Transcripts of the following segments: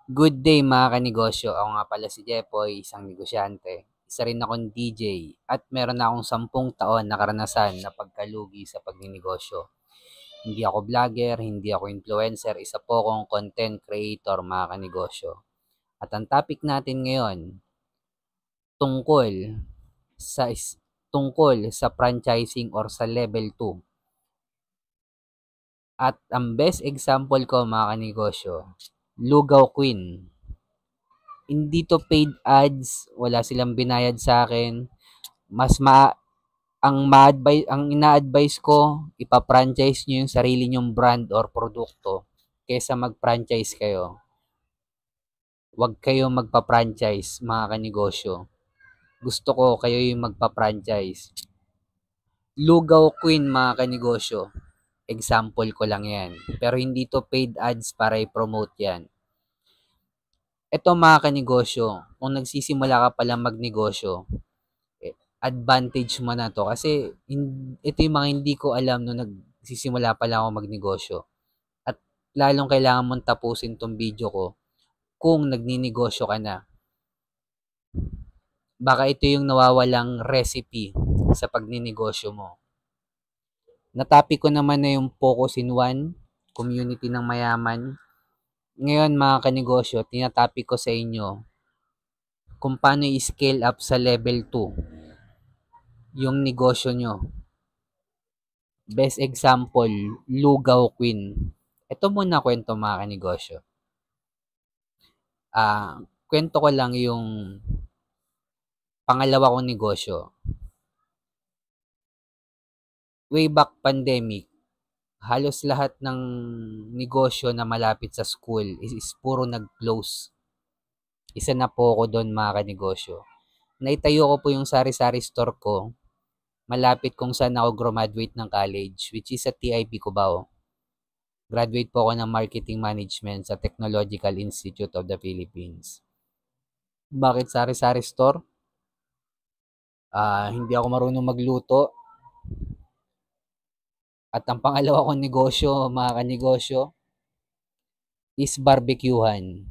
Good day mga kanegosyo. Ako nga pala si Jepoy, isang negosyante. Isa rin akong DJ at meron na akong 10 taon na karanasan na pagkalugi sa pagninegosyo. Hindi ako vlogger, hindi ako influencer, isa po akong content creator mga kanegosyo. At ang topic natin ngayon tungkol sa franchising or sa level 2. At ang best example ko mga kanegosyo, Lugaw Queen. Hindi to paid ads, wala silang binayad sa akin. Mas ma ang ina-advise ko, ipa-franchise niyo yung sarili niyong brand or produkto kaysa mag-franchise kayo. Huwag kayo magpa-franchise mga kanegosyo. Gusto ko kayo yung magpa-franchise. Lugaw Queen mga kanegosyo. Example ko lang yan. Pero hindi to paid ads para i-promote yan. Ito mga kanegosyo, kung nagsisimula ka palang magnegosyo, advantage mo na to kasi ito yung mga hindi ko alam nung nagsisimula pa lang ako magnegosyo. At lalong kailangan mong tapusin tong video ko kung nagninegosyo ka na. Baka ito yung nawawalang recipe sa pagninegosyo mo. Natapi ko naman na yung Focus in One, community ng mayaman. Ngayon mga kanegosyo, tinatapi ko sa inyo kung paano i-scale up sa level 2 yung negosyo nyo. Best example, Lugaw Queen. Ito muna kwento mga kanegosyo. Kwento ko lang yung pangalawa kong negosyo. Way back pandemic, halos lahat ng negosyo na malapit sa school is puro nag-close. Isa na po ako doon mga kanegosyo. Naitayo ko po yung sari-sari store ko malapit kung saan ako graduate ng college, which is sa TIP Cubao. Graduate po ako ng Marketing Management sa Technological Institute of the Philippines. Bakit sari-sari store? Hindi ako marunong magluto. At ang pangalawa kong negosyo, mga kanegosyo, is barbecuehan.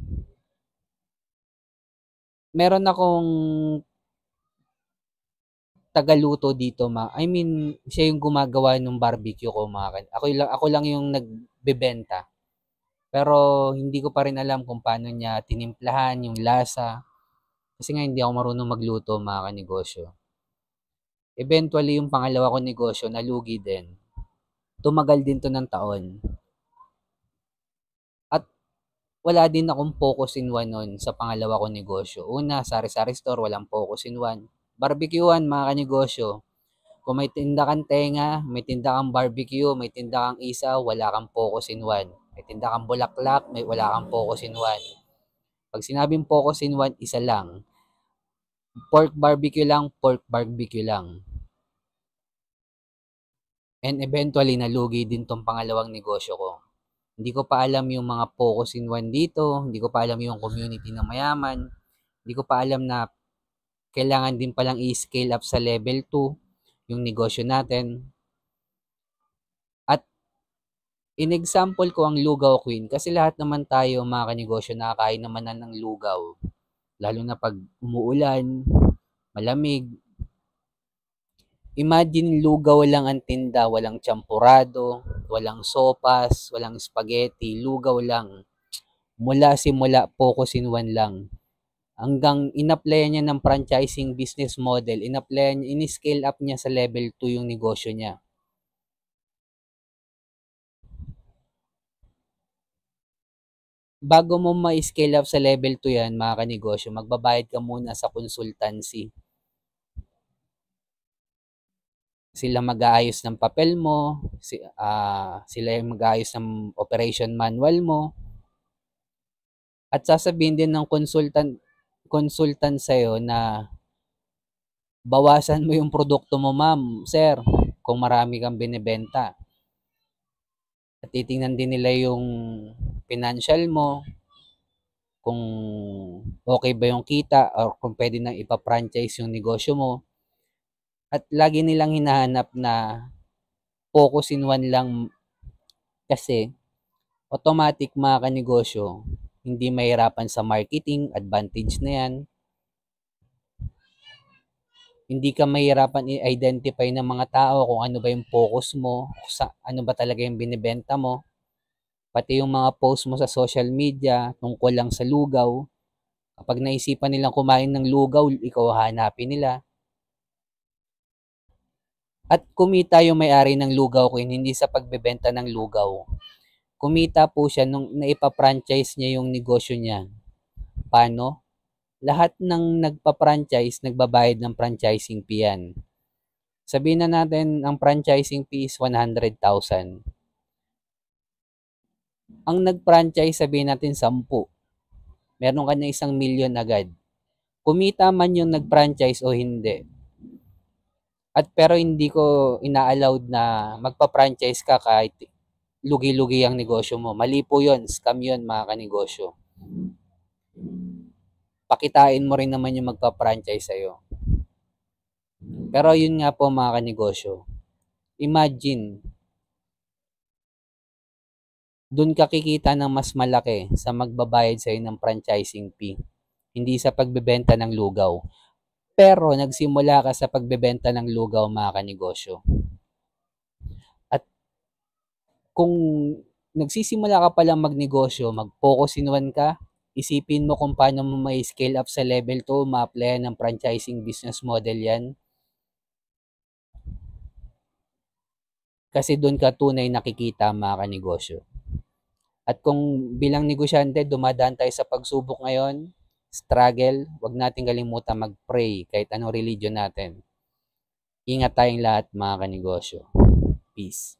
Meron akong tagaluto dito, siya yung gumagawa ng barbecue ko, ako lang yung nagbebenta. Pero hindi ko pa rin alam kung paano niya tinimplahan yung lasa. Kasi nga hindi ako marunong magluto, mga kanegosyo. Eventually, yung pangalawa kong negosyo, nalugi din. Tumagal din to ng taon. At wala din akong focus in one nun sa pangalawa kong negosyo. Una, sari-sari store, walang focus in one. Barbecuehan, mga kanegosyo. Kung may tinda kang tenga, may tinda kang barbecue, may tinda kang isaw, wala kang focus in one. May tinda kang bulaklak, wala kang focus in one. Pag sinabing focus in one, isa lang. Pork barbecue lang, pork barbecue lang. And eventually, nalugi din tong pangalawang negosyo ko. Hindi ko pa alam yung mga focus in one dito. Hindi ko pa alam yung community ng mayaman. Hindi ko pa alam na kailangan din palang i-scale up sa level 2 yung negosyo natin. At in-example ko ang Lugaw Queen kasi lahat naman tayo mga kanegosyo nakakain naman na ng lugaw. Lalo na pag umuulan, malamig. Imagine lugaw lang ang tinda, walang champurado, walang sopas, walang spaghetti, lugaw lang. Mula simula, focus in one lang. Hanggang in-applyan niya ng franchising business model, in-scale up niya sa level 2 yung negosyo niya. Bago mo ma-scale up sa level 2 yan, mga kanegosyo, magbabayad ka muna sa consultancy. Sila mag-aayos ng papel mo, sila yung mag-aayos ng operation manual mo, at sasabihin din ng consultant sa'yo na bawasan mo yung produkto mo, ma'am, sir, kung marami kang binibenta. At titingnan din nila yung financial mo, kung okay ba yung kita or kung pwede nang ipa-franchise yung negosyo mo. At lagi nilang hinahanap na focus in one lang kasi automatic mga kanegosyo, Hindi mahirapan sa marketing, advantage na yan. Hindi ka mahirapan i-identify ng mga tao kung ano ba yung focus mo, sa ano ba talaga yung binibenta mo. Pati yung mga post mo sa social media tungkol lang sa lugaw. Kapag naisipan nilang kumain ng lugaw, ikaw hanapin nila. At kumita yung may-ari ng Lugaw Queen hindi sa pagbebenta ng lugaw. Kumita po siya nung naipa-franchise niya yung negosyo niya. Paano? Lahat ng nagpa-franchise, nagbabayad ng franchising fee yan. Sabihin na natin, ang franchising fee is 100,000. Ang nag-franchise, sabihin natin 10. Meron ka na 1,000,000 agad. Kumita man yung nag-franchise o hindi. At pero hindi ko ina-allowed na magpa-franchise ka kahit lugi-lugi ang negosyo mo. Mali po yun. Scam yun, mga kanegosyo. Pakitain mo rin naman yung magpa-franchise sa'yo. Pero yun nga po, mga kanegosyo. Imagine, dun ka kikita ng mas malaki sa magbabayad sa'yo ng franchising fee. Hindi sa pagbebenta ng lugaw. Pero nagsimula ka sa pagbebenta ng lugaw, mga kanegosyo. At kung nagsisimula ka palang magnegosyo, mag-focus in one ka, isipin mo kung paano mo may scale up sa level 2, ma-applyan ng franchising business model yan. Kasi doon ka tunay nakikita, mga kanegosyo. At kung bilang negosyante, dumadaan tayo sa pagsubok ngayon, struggle, wag natin kalimutan mag-pray kahit anong religion natin. Ingat tayong lahat, mga kanegosyo. Peace.